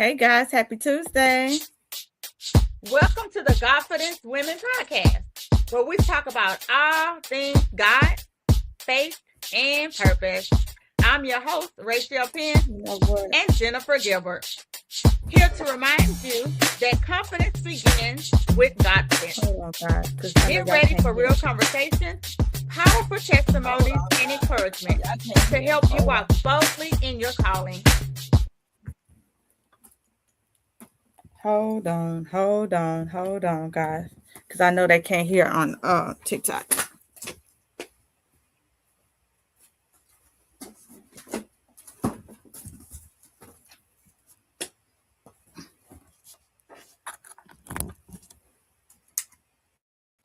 Hey guys, happy Tuesday. Welcome to the Godfidence Women Podcast, where we talk about all things God, faith, and purpose. I'm your host, Rachel Penn and Jennifer Gilbert, here to remind you that confidence begins with Godfidence. Oh God, Get ready for real conversations, powerful testimonies, and encouragement to help you walk boldly in your calling. Hold on, guys, because I know they can't hear on TikTok.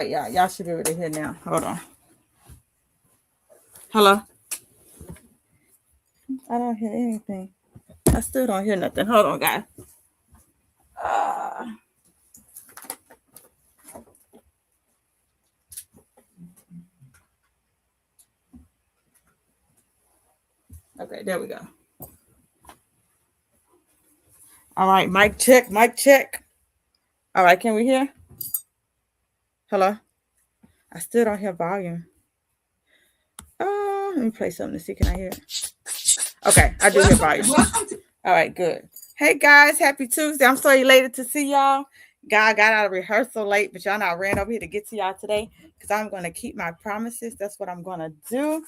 Yeah, y'all should be able to hear now. Hold on. Hello. I don't hear anything. I still don't hear nothing. Hold on, guys. Okay, there we go. All right, mic check, mic check. All right, can we hear? Hello? I still don't hear volume. Let me play something to see. Can I hear it? Okay, I do hear volume. All right, good. Hey guys, happy Tuesday. I'm so elated to see y'all. God got out of rehearsal late, but y'all know I ran over here to get to y'all today because I'm going to keep my promises. That's what I'm going to do.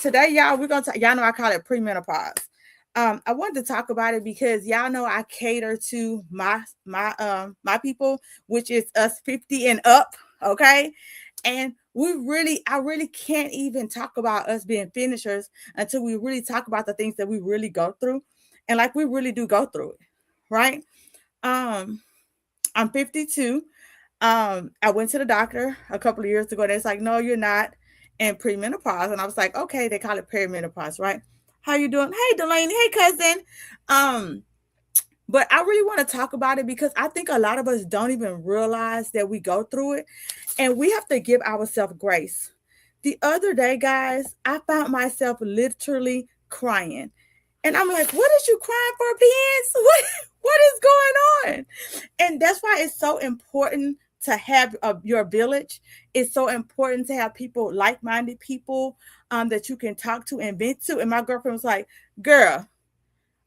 Today, y'all, we're going to, y'all know I call it premenopause. I wanted to talk about it because y'all know I cater to my people, which is us 50 and up, okay? And I really can't even talk about us being finishers until we really talk about the things that we really go through. And like we really do go through it, right? I'm 52. I went to the doctor a couple of years ago. It's like, no, you're not in premenopause. And I was like, okay, they call it perimenopause, right? How you doing? Hey, Delaney. Hey, cousin. But I really want to talk about it because I think a lot of us don't even realize that we go through it, and we have to give ourselves grace. The other day, guys, I found myself literally crying. And I'm like, what is you crying for, Pence? What is going on? And that's why it's so important to have your village. It's so important to have people, like-minded people that you can talk to and vent to. And my girlfriend was like, girl,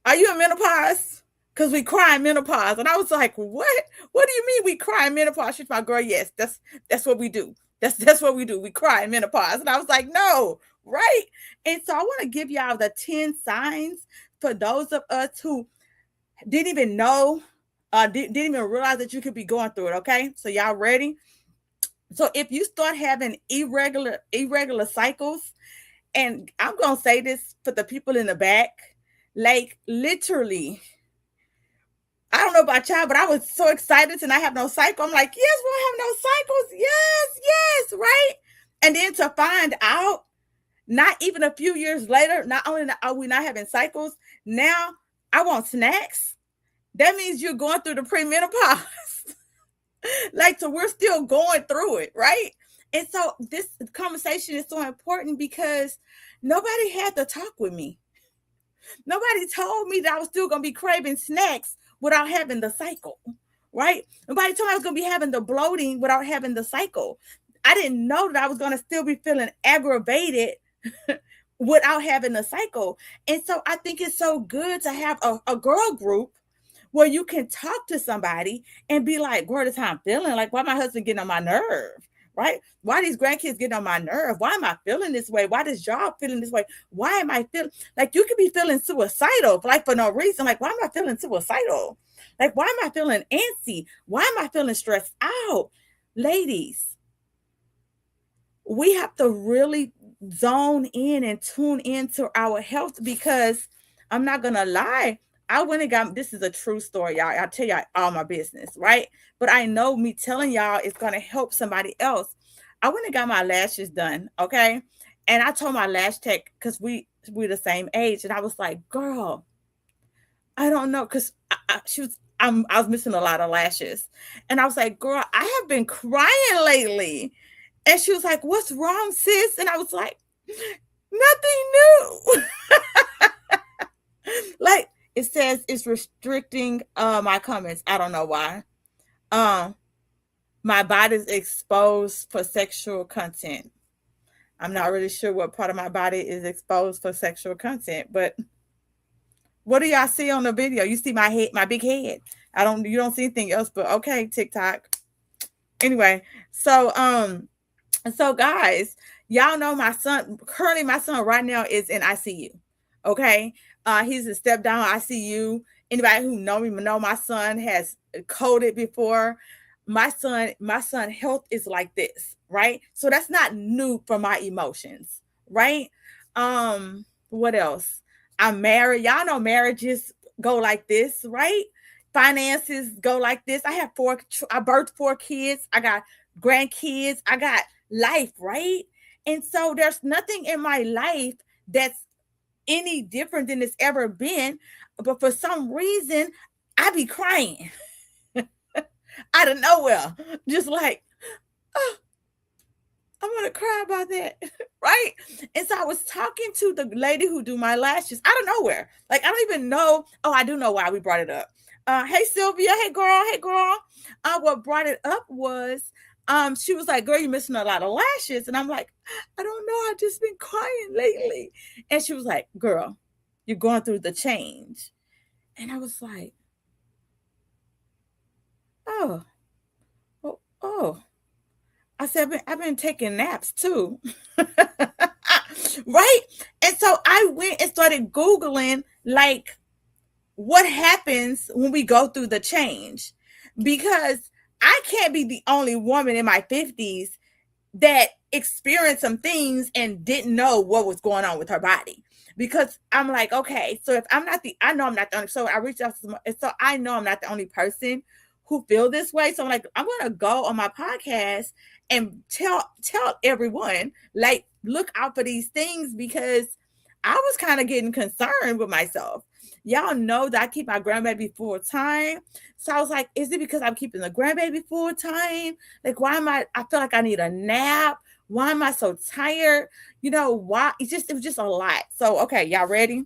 are you in menopause? Because we cry in menopause. And I was like, what? What do you mean we cry in menopause? She's my girl, yes, that's what we do. That's what we do. We cry in menopause. And I was like, no, right? And so I want to give y'all the 10 signs for those of us who didn't even know, didn't even realize that you could be going through it. Okay. So y'all ready? So if you start having irregular cycles, and I'm gonna say this for the people in the back, like literally, I don't know about y'all, but I was so excited to not have no cycle. I'm like, yes, we don't have no cycles. Yes, right? And then to find out, not even a few years later, not only are we not having cycles, now I want snacks. That means you're going through the premenopause. Like, so we're still going through it, right? And so this conversation is so important because nobody had to talk with me. Nobody told me that I was still going to be craving snacks without having the cycle, right? Nobody told me I was going to be having the bloating without having the cycle. I didn't know that I was going to still be feeling aggravated without having the cycle. And so I think it's so good to have a girl group where you can talk to somebody and be like, girl, this how I'm feeling. Like, why my husband getting on my nerve? Right? Why these grandkids getting on my nerve? Why am I feeling this way? Why does y'all feeling this way? Why am I feeling like you could be feeling suicidal, like for no reason? Like, why am I feeling suicidal? Like, why am I feeling antsy? Why am I feeling stressed out? Ladies, we have to really zone in and tune into our health because I'm not gonna lie. I went and got, this is a true story, y'all. I'll tell y'all all my business, right? But I know me telling y'all is gonna help somebody else. I went and got my lashes done, okay? And I told my lash tech, because we're the same age, and I was like, girl, I don't know, because I was missing a lot of lashes. And I was like, girl, I have been crying lately. And she was like, what's wrong, sis? And I was like, nothing new. Like, it says it's restricting my comments. I don't know why. Um, my body is exposed for sexual content. I'm not really sure what part of my body is exposed for sexual content, but what do y'all see on the video? You see my head, my big head. You don't see anything else, but okay, TikTok. Anyway, so guys, y'all know my son, currently my son right now is in ICU. Okay. He's a step down ICU. Anybody who know me know my son has coded before. My son health is like this, right? So that's not new for my emotions, right? What else? I'm married. Y'all know marriages go like this, right? Finances go like this. I birthed 4 kids. I got grandkids. I got life, right? And so there's nothing in my life that's any different than it's ever been. But for some reason, I be crying out of nowhere. Just like, oh, I'm gonna cry about that, right? And so I was talking to the lady who do my lashes out of nowhere. Like I don't even know. Oh, I do know why we brought it up. Hey Sylvia, hey girl. What brought it up was she was like, girl, you're missing a lot of lashes. And I'm like, I don't know. I've just been crying lately. And she was like, girl, you're going through the change. And I was like, oh. I said, I've been taking naps too. Right? And so I went and started Googling, like, what happens when we go through the change? Because I can't be the only woman in my 50s that experienced some things and didn't know what was going on with her body. Because I'm like, okay, so if I know I'm not the only, so I reached out to so I know I'm not the only person who feel this way. So I'm like, I'm going to go on my podcast and tell everyone, like, look out for these things, because I was kind of getting concerned with myself. Y'all know that I keep my grandbaby full time. So I was like, is it because I'm keeping the grandbaby full time? Like, why am I feel like I need a nap. Why am I so tired? You know, why? It was just a lot. So, okay, y'all ready?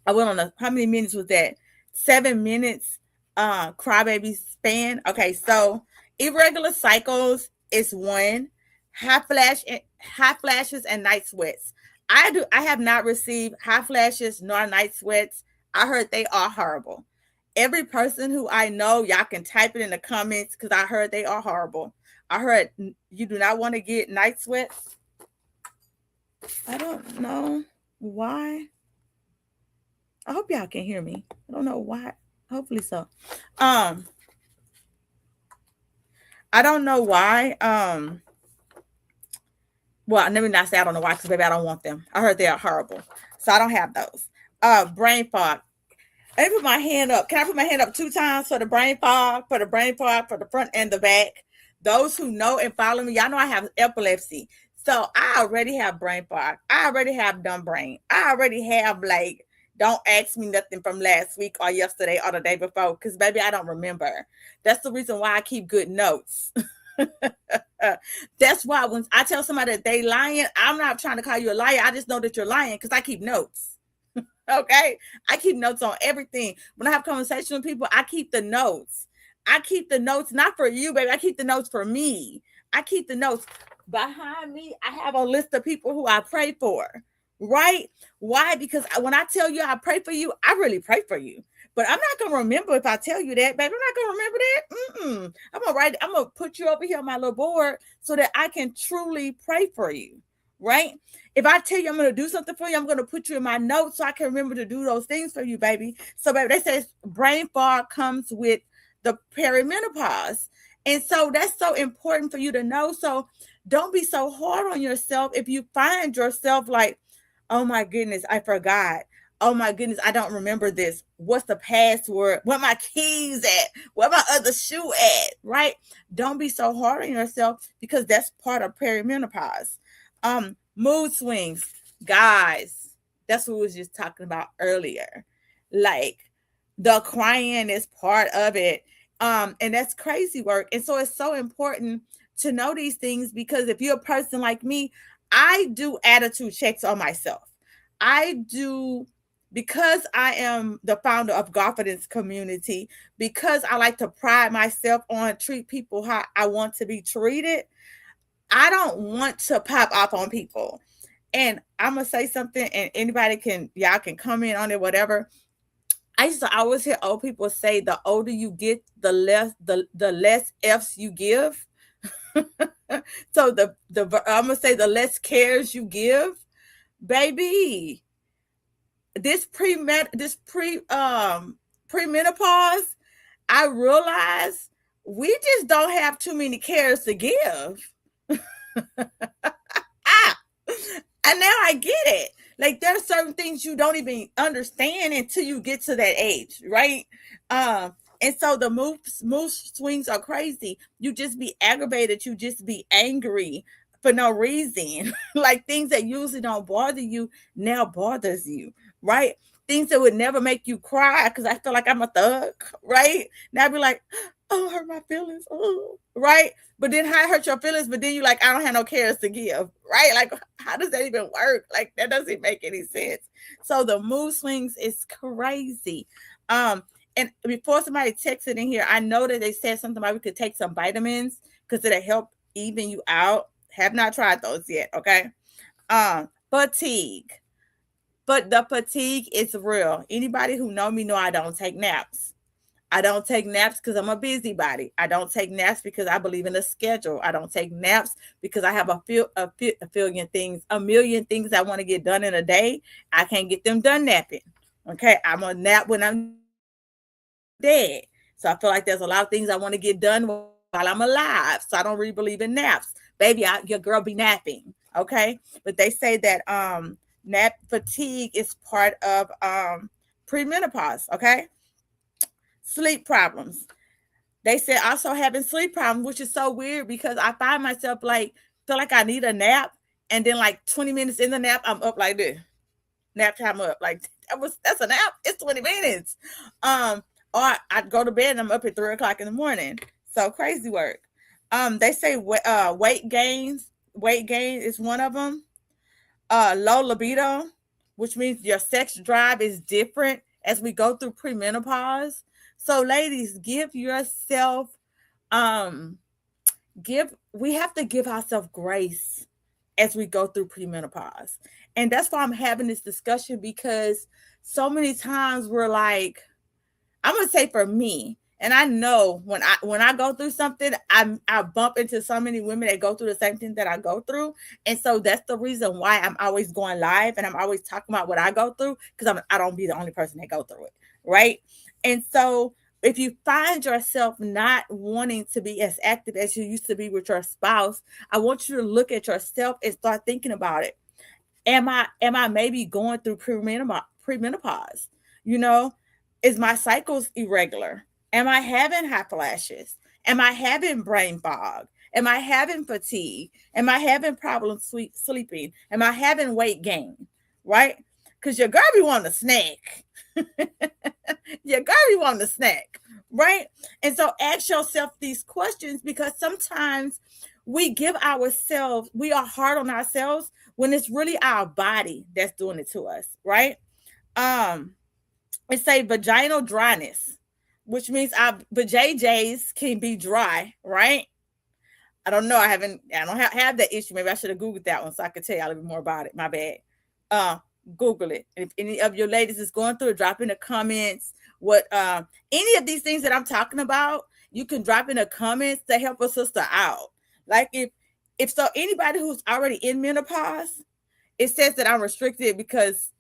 I went on how many minutes was that? 7 minutes crybaby span. Okay, so irregular cycles is one. Hot flashes and night sweats. I have not received hot flashes nor night sweats. I heard they are horrible. Every person who I know, y'all can type it in the comments, because I heard they are horrible. I heard you do not want to get night sweats. I don't know why. I hope y'all can hear me. I don't know why. Hopefully so. I don't know why. Well, let me not say I don't know why, because baby, I don't want them. I heard they are horrible. So I don't have those. Brain fog. Let me put my hand up. Can I put my hand up 2 times for the brain fog, for the front and the back? Those who know and follow me, y'all know I have epilepsy. So I already have brain fog. I already have dumb brain. I already have, like, don't ask me nothing from last week or yesterday or the day before, because baby, I don't remember. That's the reason why I keep good notes. That's why when I tell somebody that they lying, I'm not trying to call you a liar. I just know that you're lying because I keep notes. Okay, I keep notes on everything. When I have conversations with people, I keep the notes. I keep the notes not for you, baby. I keep the notes for me. I keep the notes behind me. I have a list of people who I pray for. Right? Why? Because when I tell you I pray for you, I really pray for you. But I'm not gonna remember if I tell you that, baby. I'm not gonna remember that. I'm gonna put you over here on my little board so that I can truly pray for you. Right? If I tell you I'm gonna do something for you, I'm gonna put you in my notes so I can remember to do those things for you, baby. So, baby, they say brain fog comes with the perimenopause. And so that's so important for you to know. So don't be so hard on yourself if you find yourself like, oh my goodness, I forgot. Oh my goodness, I don't remember this. What's the password? Where my keys at? Where my other shoe at? Right? Don't be so hard on yourself, because that's part of perimenopause. Mood swings, guys. That's what we was just talking about earlier. Like, the crying is part of it. And that's crazy work. And so it's so important to know these things, because if you're a person like me, I do attitude checks on myself. I do because I am the founder of Godfidence community, because I like to pride myself on treat people how I want to be treated, I don't want to pop off on people. And I'm gonna say something, and anybody can, y'all can comment on it, whatever. I used to always hear old people say, the older you get, the less F's you give. So I'm gonna say the less cares you give, baby. This premenopause, I realize we just don't have too many cares to give. Ah, and now I get it. Like, there are certain things you don't even understand until you get to that age, right? And so the mood swings are crazy. You just be aggravated. You just be angry for no reason. Like, things that usually don't bother you now bothers you, right? Things that would never make you cry because I feel like I'm a thug, right? Now I be like, oh, hurt my feelings, oh, right? But then how hurt your feelings? But then you like, I don't have no cares to give, right? Like, how does that even work? Like, that doesn't make any sense. So the mood swings is crazy. And before somebody texted in here, I know that they said something about we could take some vitamins because it'll help even you out. Have not tried those yet, okay? Fatigue. But the fatigue is real. Anybody who know me know I don't take naps. I don't take naps because I'm a busybody. I don't take naps because I believe in a schedule. I don't take naps because I have a million things I want to get done in a day. I can't get them done napping. Okay, I'm a nap when I'm dead. So I feel like there's a lot of things I want to get done while I'm alive. So I don't really believe in naps. Baby, your girl be napping. Okay, but they say that nap fatigue is part of premenopause. Okay. Sleep problems. They said also having sleep problems, which is so weird because I find myself like, feel like I need a nap. And then like 20 minutes in the nap, I'm up like this. Nap time up. Like, that's a nap. It's 20 minutes. Or I'd go to bed and I'm up at 3 o'clock in the morning. So crazy work. They say weight gain is one of them. Low libido, which means your sex drive is different as we go through premenopause. So ladies, give yourself, we have to give ourselves grace as we go through premenopause. And that's why I'm having this discussion, because so many times we're like, I'm going to say for me, and I know when I go through something, I bump into so many women that go through the same thing that I go through. And so that's the reason why I'm always going live and I'm always talking about what I go through, because I don't be the only person that go through it, right? And so if you find yourself not wanting to be as active as you used to be with your spouse, I want you to look at yourself and start thinking about it. Am I maybe going through premenopause? You know, is my cycles irregular? Am I having hot flashes? Am I having brain fog? Am I having fatigue? Am I having problems sleeping? Am I having weight gain? Right? Because your girl be wanting a snack. Your girl be wanting a snack. Right? And so ask yourself these questions, because sometimes we are hard on ourselves when it's really our body that's doing it to us. Right? It say vaginal dryness, which means our vajayjays can be dry, right? I don't know. I don't have that issue. Maybe I should have Googled that one so I could tell you a little bit more about it. My bad. Google it. And if any of your ladies is going through it, drop in the comments what any of these things that I'm talking about. You can drop in the comments to help a sister out. Like if so, anybody who's already in menopause, it says that I'm restricted because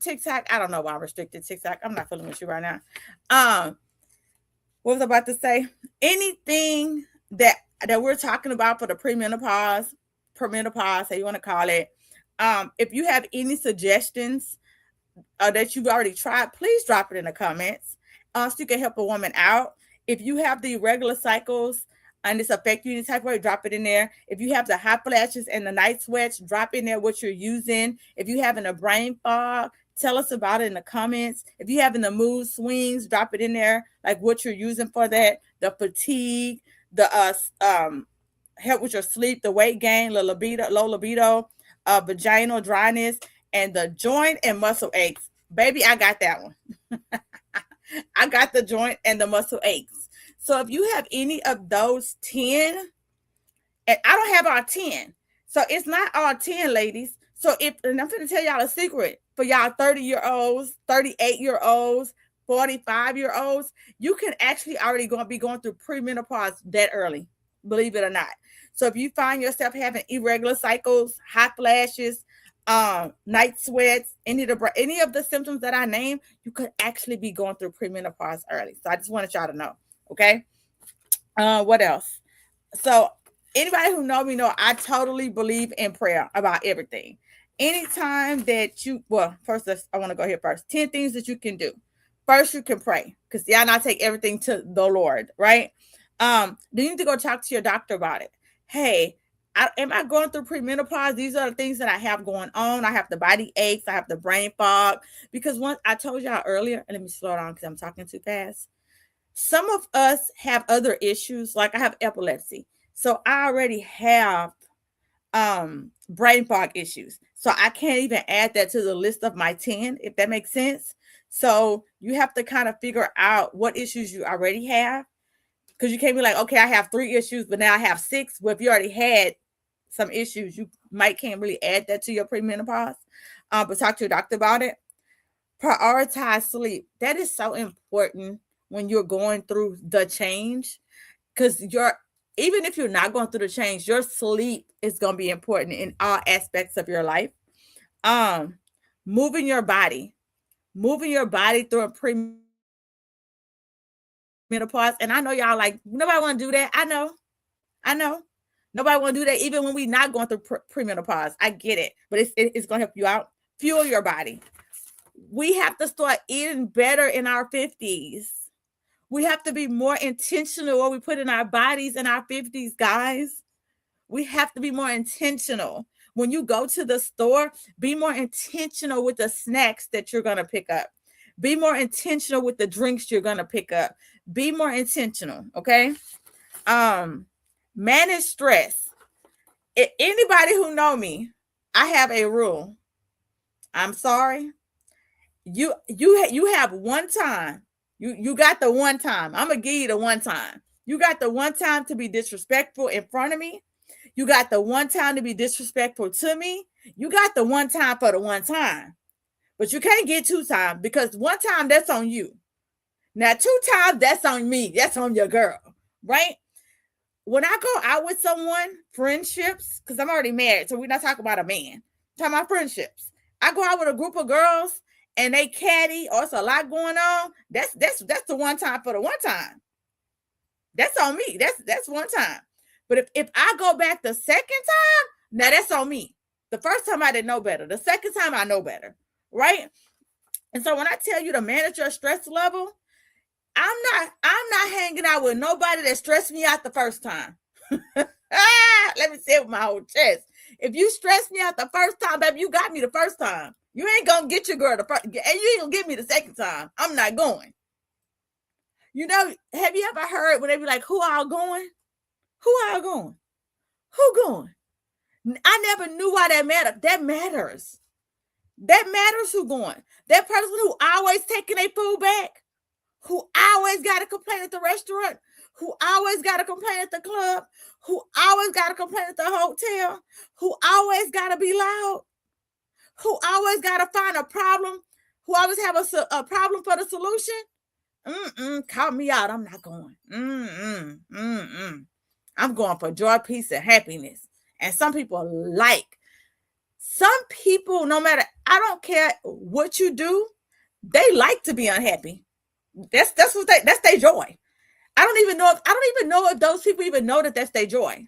TikTok. I don't know why I'm restricted TikTok. I'm not feeling with you right now. What was I about to say? Anything that we're talking about for the premenopause, how you want to call it. If you have any suggestions that you've already tried, please drop it in the comments so you can help a woman out. If you have the irregular cycles and it's affecting you any type of way, drop it in there. If you have the hot flashes and the night sweats, drop in there what you're using. If you're having a brain fog, tell us about it in the comments. If you're having the mood swings, drop it in there, like what you're using for that. The fatigue, the help with your sleep, the weight gain, low libido, vaginal dryness. and the joint and muscle aches. Baby, I got that one. I got the joint and the muscle aches. So if you have any of those 10, and I don't have all 10. So it's not all 10, ladies. So and I'm going to tell y'all a secret for y'all 30-year-olds, 38-year-olds, 45-year-olds, you can actually already be going through premenopause that early, believe it or not. So if you find yourself having irregular cycles, hot flashes, night sweats, any of the symptoms that I named, you could actually be going through premenopause early. So I just wanted y'all to know. Okay. What else? So anybody who know me know I totally believe in prayer about everything. Anytime that first I want to go here first. 10 things that you can do. First, you can pray, because y'all not take everything to the Lord, right? You need to go talk to your doctor about it. Hey, am I going through premenopause? These are the things that I have going on. I have the body aches. I have the brain fog. Because once I told y'all earlier, and let me slow down because I'm talking too fast. Some of us have other issues, like I have epilepsy. So I already have brain fog issues. So I can't even add that to the list of my 10, if that makes sense. So you have to kind of figure out what issues you already have. Because you can't be like, okay, I have 3 issues, but now I have 6. Well, if you already had some issues, you can't really add that to your premenopause. But talk to your doctor about it. Prioritize sleep. That is so important when you're going through the change, because even if you're not going through the change, your sleep is going to be important in all aspects of your life. Moving your body through a premenopause. And I know y'all like, nobody want to do that. I know nobody want to do that, even when we're not going through premenopause. I get it, but it's going to help you out. Fuel your body. We have to start eating better in our 50s. We have to be more intentional what we put in our bodies in our 50s, guys. We have to be more intentional. When you go to the store, be more intentional with the snacks that you're going to pick up. Be more intentional with the drinks you're going to pick up. Be more intentional, okay? Manage stress. Anybody who know me, I have a rule. I'm sorry. You have one time. You got the one time. I'm going to give you the one time. You got the one time to be disrespectful in front of me. You got the one time to be disrespectful to me. You got the one time for the one time. But you can't get 2 times, because 1 time, that's on you. Now, 2 times, that's on me. That's on your girl, right? When I go out with someone, friendships, because I'm already married, so we're not talking about a man. I'm talking about friendships. I go out with a group of girls, and they catty, or it's a lot going on. That's the one time for the one time. That's on me. That's 1 time. But if I go back the second time, now that's on me. The first time I didn't know better. The second time I know better, right? And so when I tell you to manage your stress level, I'm not hanging out with nobody that stressed me out the first time. Let me say it with my whole chest. If you stress me out the first time, baby, you got me the first time. You ain't gonna get your girl the first, and you ain't gonna get me the second time. I'm not going. You know, have you ever heard when they be like, who all going? Who all going? Who going? I never knew why that mattered. That matters. That matters who going. That person who always taking their food back, who always got to complain at the restaurant, who always got to complain at the club, who always got to complain at the hotel, who always got to be loud, who always got to find a problem, who always have a problem for the solution. Call me out. I'm not going. I'm going for joy, peace, and happiness. And some people no matter, I don't care what you do, they like to be unhappy. That's their joy. I don't even know if those people even know that that's their joy.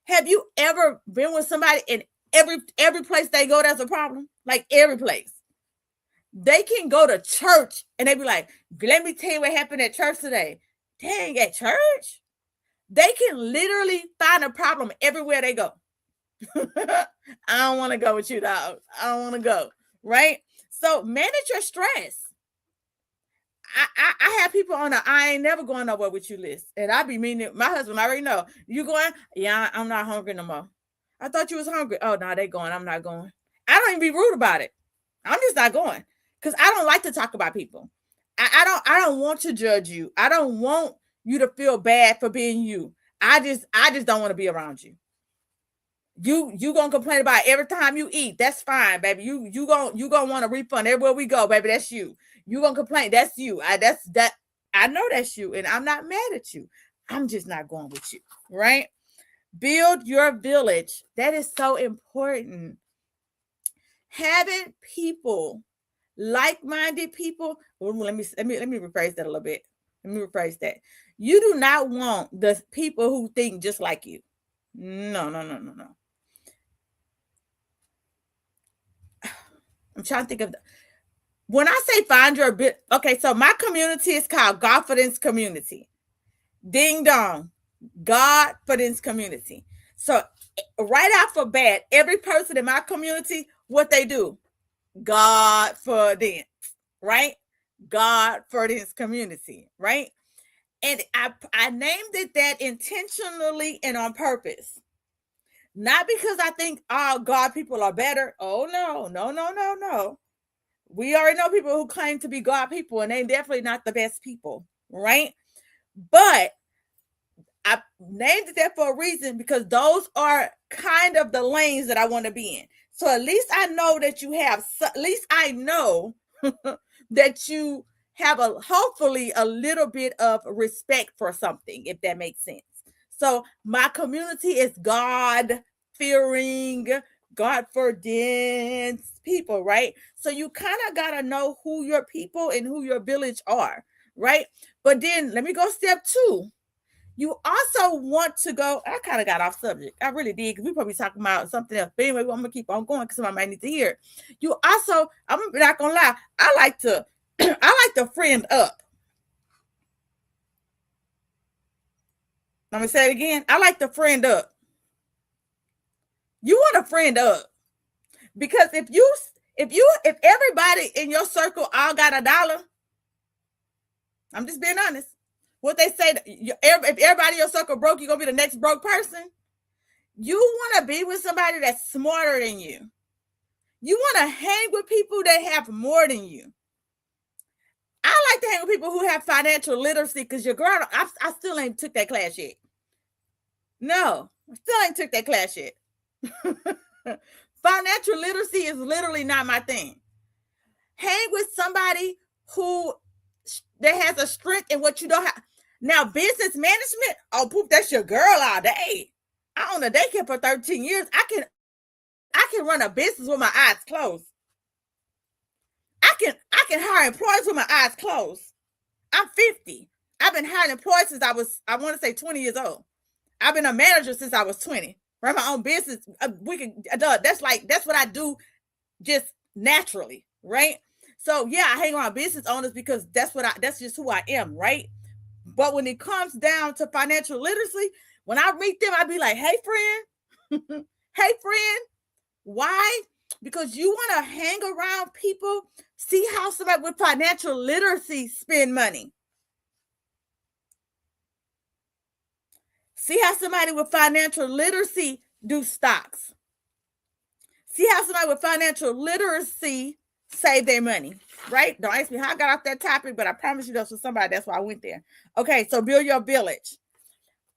Have you ever been with somebody and every place they go, there's a problem? Like every place. They can go to church and they be like, let me tell you what happened at church today. Dang, at church? They can literally find a problem everywhere they go. I don't want to go with you, dog. I don't want to go, right? So manage your stress. I have people on I ain't never going nowhere with you list. And I be meaning, my husband already know. You going? Yeah, I'm not hungry no more. I thought you was hungry. Oh, no, they going. I'm not going. I don't even be rude about it. I'm just not going because I don't like to talk about people. I don't want to judge you. I don't want you to feel bad for being you. I just don't want to be around you. You gonna complain about every time you eat. That's fine, baby. You gonna want a refund everywhere we go, baby. That's you. You gonna complain. That's you. I know that's you, and I'm not mad at you. I'm just not going with you, right? Build your village. That is so important. Having people, like-minded people. Well, let me rephrase that a little bit. Let me rephrase that. You do not want the people who think just like you. No. I'm trying to think of when I say find your bit. Okay, so my community is called Godfidence Community. Ding dong, Godfidence Community. So right off the bat, every person in my community, what they do, Godfidence, right? Godfidence Community, right? And I named it that intentionally and on purpose. Not because I think all God people are better. Oh, no. We already know people who claim to be God people, and they're definitely not the best people, right? But I named it that for a reason because those are kind of the lanes that I want to be in. So at least I know that you have, at least I know that you have hopefully a little bit of respect for something, if that makes sense. So my community is God-fearing, Godfidence people, right? So you kind of got to know who your people and who your village are, right? But then let me go step 2. You also want to go, I kind of got off subject. I really did, because we probably talking about something else. But anyway, I'm going to keep on going because somebody might need to hear. You also, I'm not going to lie, I like to friend up. Let me say it again. I like to friend up. You want to friend up. Because if everybody in your circle all got $1, I'm just being honest. What they say, if everybody in your circle broke, you're going to be the next broke person. You want to be with somebody that's smarter than you. You want to hang with people that have more than you. I like to hang with people who have financial literacy because your girl, I still ain't took that class yet. No, I still ain't took that class yet. Financial literacy is literally not my thing. Hang with somebody that has a strength in what you don't have. Now, business management, oh, poop, that's your girl all day. I own a daycare for 13 years. I can run a business with my eyes closed. I can hire employees with my eyes closed. I'm 50. I've been hiring employees since I want to say 20 years old. I've been a manager since I was 20. Run my own business. That's what I do just naturally, right? So yeah, I hang around business owners because that's just who I am, right? But when it comes down to financial literacy, when I meet them, I be like, hey friend, hey friend, why? Because you want to hang around people, see how somebody with financial literacy spend money. See how somebody with financial literacy do stocks. See how somebody with financial literacy save their money, right? Don't ask me how I got off that topic, but I promise you that's for somebody. That's why I went there. Okay, so build your village.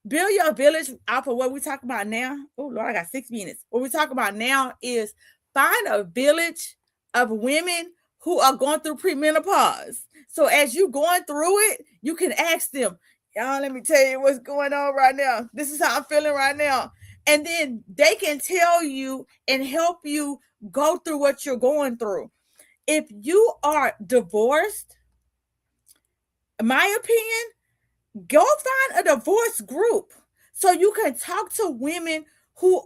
Build your village off of what we're talking about now. Oh, Lord, I got 6 minutes. What we're talking about now is find a village of women who are going through premenopause. So as you're going through it, you can ask them, y'all, let me tell you what's going on right now. This is how I'm feeling right now. And then they can tell you and help you go through what you're going through. If you are divorced, in my opinion, go find a divorce group so you can talk to women who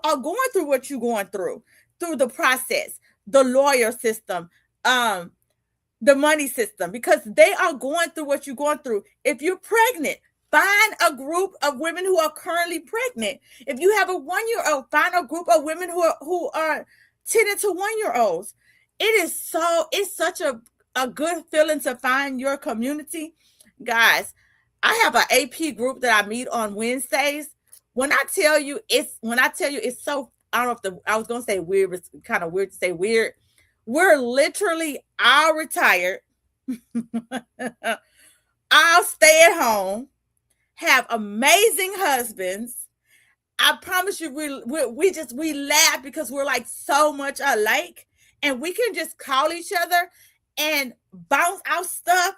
are going through what you're going through the process, the lawyer system, the money system, because they are going through what you're going through. If you're pregnant, find a group of women who are currently pregnant. If you have a 1-year-old, find a group of women who are tending to 1-year-olds. It's such a good feeling to find your community. Guys, I have an AP group that I meet on Wednesdays. When I tell you it's so I don't know if I was gonna say weird, but it's kind of weird to say weird. We're literally all retired, all stay at home, have amazing husbands. I promise you, we laugh because we're like so much alike, and we can just call each other and bounce out stuff,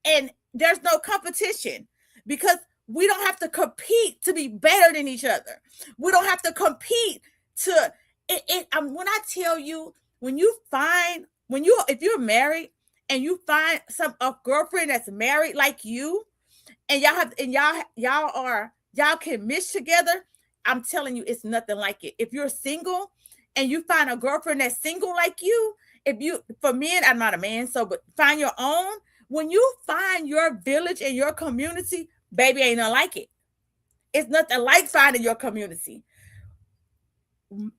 and there's no competition because we don't have to compete to be better than each other. We don't have to compete to when I tell you, if you're married and you find a girlfriend that's married like you, and y'all can mesh together, I'm telling you, it's nothing like it. If you're single and you find a girlfriend that's single like you, for men, I'm not a man, but find your own. When you find your village and your community, baby, ain't nothing like it. It's nothing like finding your community.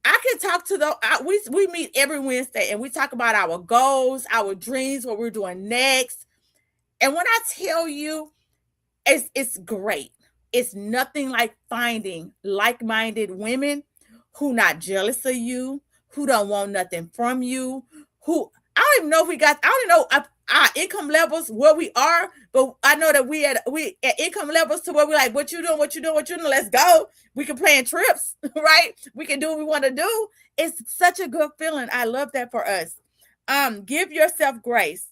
I can talk to we meet every Wednesday and we talk about our goals, our dreams, what we're doing next. And when I tell you, it's great. It's nothing like finding like-minded women who not jealous of you, who don't want nothing from you, who I don't even know if I don't know our income levels where we are, but I know that we at income levels to where we're like, what you doing, let's go. We can plan trips, right? We can do what we want to do. It's such a good feeling. I love that for us. Give yourself grace.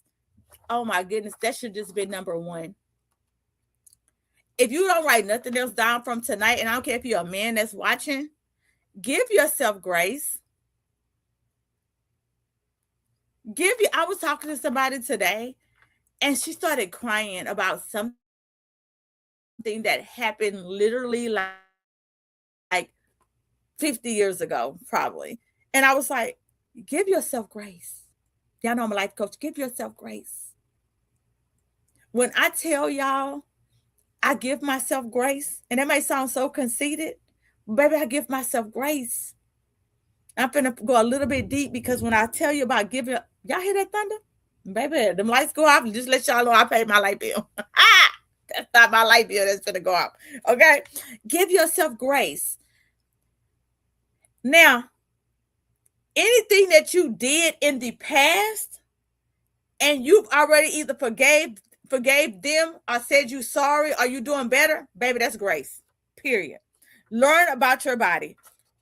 Oh my goodness, that should just be number one. If you don't write nothing else down from tonight, and I don't care if you're a man that's watching, give yourself grace. I was talking to somebody today, and she started crying about something that happened literally like 50 years ago, probably. And I was like, give yourself grace. Y'all know I'm a life coach. Give yourself grace. When I tell y'all, I give myself grace, and that may sound so conceited, baby, I give myself grace. I'm finna go a little bit deep because when I tell you about giving, y'all hear that thunder? Baby, them lights go off. Just let y'all know I paid my light bill. That's not my light bill that's finna go off. Okay? Give yourself grace. Now, anything that you did in the past and you've already either forgave them or said you sorry or you doing better, baby, that's grace. Period. Learn about your body.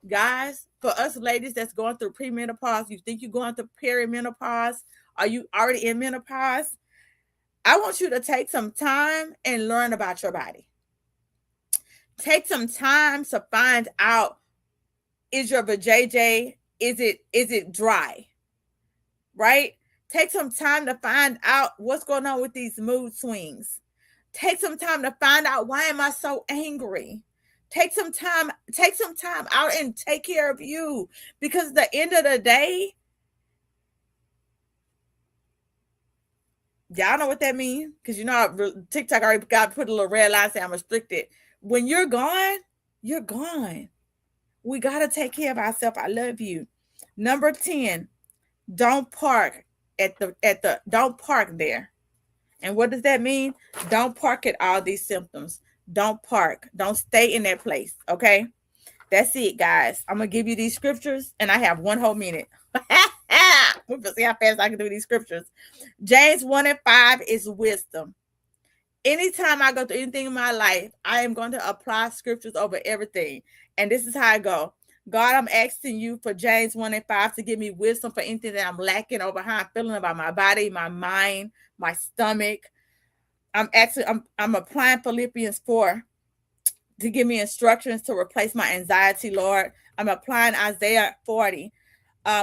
Guys, for us ladies that's going through premenopause, you think you're going through perimenopause, are you already in menopause? I want you to take some time and learn about your body. Take some time to find out, is your vajayjay, is it dry? Right? Take some time to find out what's going on with these mood swings. Take some time to find out, why am I so angry? Take some time out and take care of you, because at the end of the day, y'all know what that means, because you know TikTok already got put a little red line saying I'm restricted. When you're gone, you're gone. We got to take care of ourselves. I love you. Number 10, don't park don't park there. And what does that mean? Don't park at all these symptoms. Don't park. Don't stay in that place. Okay? That's it, guys. I'm going to give you these scriptures, and I have 1 whole minute. We'll see how fast I can do these scriptures. James 1:5 is wisdom. Anytime I go through anything in my life, I am going to apply scriptures over everything. And this is how I go. God, I'm asking you for James 1:5 to give me wisdom for anything that I'm lacking, over how I'm feeling about my body, my mind, my stomach. I'm applying Philippians 4 to give me instructions to replace my anxiety, Lord. I'm applying Isaiah 40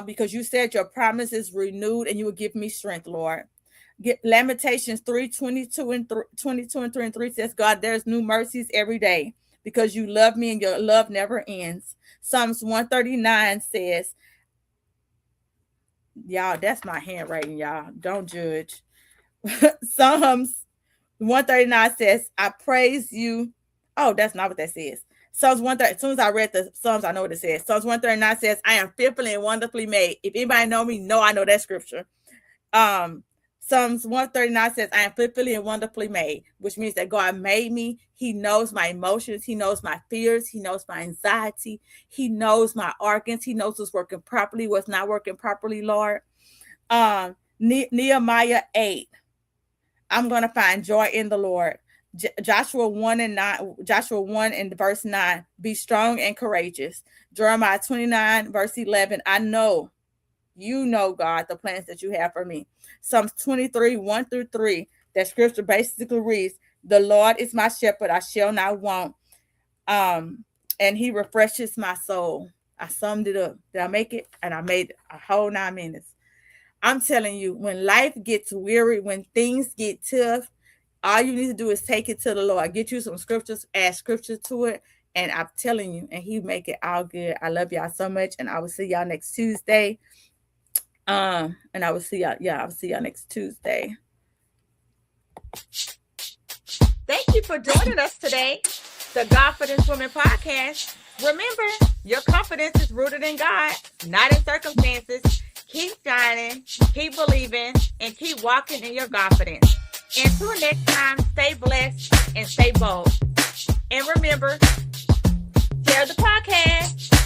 because you said your promise is renewed and you will give me strength, Lord. Get Lamentations 3:22 and 22 and 3 and 3 says, God, there's new mercies every day because you love me and your love never ends. Psalms 139 says, y'all, that's my handwriting, y'all. Don't judge. Psalms 139 says, I praise you. Oh, that's not what that says. Psalms 130. As soon as I read the Psalms, I know what it says. Psalms 139 says, I am fearfully and wonderfully made. If anybody know me, I know that scripture. Psalms 139 says, I am fearfully and wonderfully made, which means that God made me. He knows my emotions. He knows my fears. He knows my anxiety. He knows my organs. He knows what's working properly, what's not working properly, Lord. Nehemiah 8. I'm going to find joy in the Lord. Joshua 1 and verse 9. Be strong and courageous. Jeremiah 29 verse 11. I know, you know, God, the plans that you have for me. Psalms 23 1 through 3. That scripture basically reads, the Lord is my shepherd, I shall not want. And he refreshes my soul. I summed it up. Did I make it? And I made a whole 9 minutes. I'm telling you, when life gets weary, when things get tough, all you need to do is take it to the Lord. Get you some scriptures, add scripture to it, and I'm telling you, and he make it all good. I love y'all so much, and I will see y'all next Tuesday. And I will see y'all. Yeah, I'll see y'all next Tuesday. Thank you for joining us today, the Godfidence Women Podcast. Remember, your confidence is rooted in God, not in circumstances. Keep shining, keep believing, and keep walking in your confidence. Until next time, stay blessed and stay bold. And remember, share the podcast.